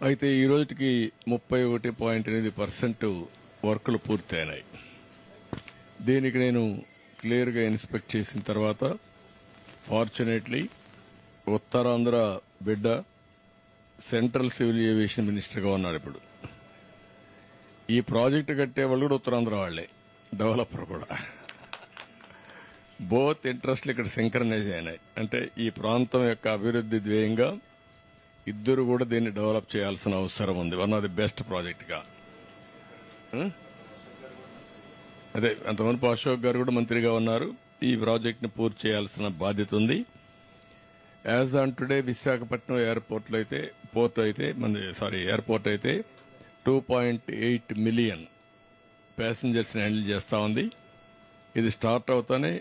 అయితే ఈ రోజుకి 31.8% వర్కులు పూర్తయినాయి. దీనికి నేను క్లియర్గా ఇన్స్పెక్ట్ చేసిన తర్వాత ఫార్చునేట్లీ ఉత్తరాంధ్ర బిడ్డ సెంట్రల్ సివిల్ ఏవియేషన్ మినిస్టర్గా ఉన్నాడు. ఇప్పుడు ఈ ప్రాజెక్టు కట్టే వాళ్ళు కూడా ఉత్తరాంధ్ర వాళ్లే, డెవలపర్ కూడా. బోత్ ఇంట్రెస్ట్లు ఇక్కడ సింక్రనైజ్ అయినాయి. అంటే ఈ ప్రాంతం యొక్క అభివృద్ది ధ్యేయంగా ఇద్దరు కూడా దీన్ని డెవలప్ చేయాల్సిన అవసరం ఉంది. One of the best project గా. అదే అంతమంది అశోక్ గారు కూడా మంత్రిగా ఉన్నారు. ఈ ప్రాజెక్ట్ ని పూర్తి చేయాల్సిన బాధ్యత ఉంది. As on today Visakhapatnam airport అయితే 2.8 మిలియన్ ప్యాసింజర్స్ ని హ్యాండిల్ చేస్తా ఉంది. ఇది స్టార్ట్ అవుతానే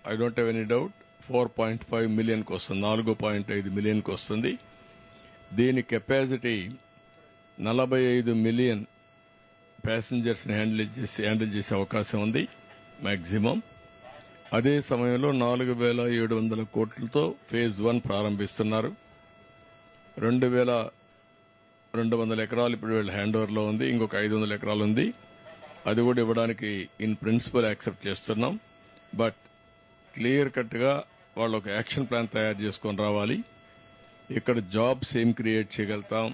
I don't have any doubt 4.5 million కు వస్తుంది, 4.5 మిలియన్ కు వస్తుంది. దీని కెపాసిటీ 45 మిలియన్ ప్యాసింజర్స్ ని హ్యాండిల్ చేసే అవకాశం ఉంది మాక్సిమం. అదే సమయంలో 4,700 కోట్లతో ఫేజ్ 1 ప్రారంభిస్తున్నారు. 2,200 ఎకరాలు ఇప్పుడు వీళ్ళ హ్యాండ్ ఓవర్ లో ఉంది. ఇంకొక 500 ఎకరాలు ఉంది. అది కూడా ఇవ్వడానికి ఇన్ ప్రిన్సిపల్ యాక్సెప్ట్ చేస్తున్నాం. బట్ క్లియర్ కట్ గా వాళ్ళు ఒక యాక్షన్ ప్లాన్ తయారు చేసుకొని రావాలి. ఇక్కడ జాబ్స్ ఏం క్రియేట్ చేయగలుగుతాం,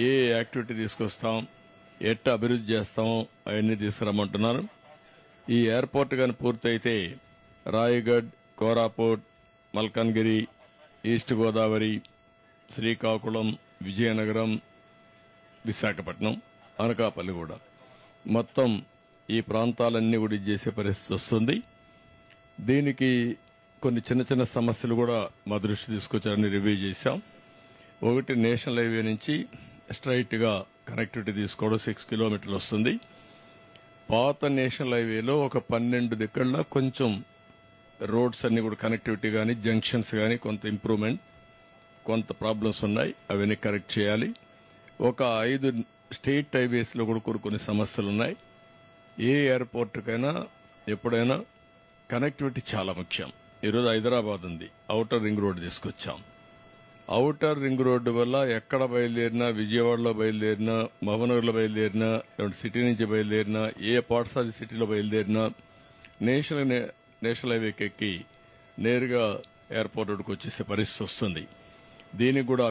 ఏ యాక్టివిటీ తీసుకొస్తాం, ఎట్లా అభివృద్ది చేస్తామో అవన్నీ తీసుకురమ్మంటున్నారు. ఈ ఎయిర్పోర్ట్ కానీ పూర్తయితే రాయగఢ్, కోరాపుట్, మల్కన్గిరి, ఈస్ట్ గోదావరి, శ్రీకాకుళం, విజయనగరం, విశాఖపట్నం, అనకాపల్లి కూడా మొత్తం ఈ ప్రాంతాలన్నీ కూడా చేసే పరిస్థితి వస్తుంది. దీనికి కొన్ని చిన్న చిన్న సమస్యలు కూడా మా దృష్టి తీసుకొచ్చారని రివ్యూ చేశాం. ఒకటి, నేషనల్ హైవే నుంచి స్ట్రైట్ గా కనెక్టివిటీ తీసుకోవడం 6 కిలోమీటర్లు వస్తుంది. పాత నేషనల్ హైవేలో ఒక 12 దిక్కల్లో కొంచెం రోడ్స్ అన్ని కూడా కనెక్టివిటీ గానీ జంక్షన్స్ గానీ కొంత ఇంప్రూవ్మెంట్, కొంత ప్రాబ్లమ్స్ ఉన్నాయి. అవన్నీ కరెక్ట్ చేయాలి. ఒక 5 స్టేట్ హైవేస్ లో కూడా కొన్ని సమస్యలు ఉన్నాయి. ఏ ఎయిర్పోర్టుకైనా ఎప్పుడైనా కనెక్టివిటీ చాలా ముఖ్యం. ఈరోజు హైదరాబాద్ ఉంది, ఔటర్ రింగ్ రోడ్ తీసుకొచ్చాం. ఔటర్ రింగ్ రోడ్డు వల్ల ఎక్కడ బయలుదేరినా, విజయవాడలో బయలుదేరినా, మహబూబ్నగర్లో బయలుదేరినా, సిటీ నుంచి బయలుదేరినా, ఏ పార్ట్స్ ఆఫ్ ది సిటీలో బయలుదేరినా నేషనల్ హైవేకి ఎక్కి నేరుగా ఎయిర్పోర్ట్ రోడ్డుకు వచ్చేసే పరిస్థితి వస్తుంది. దీనికి కూడా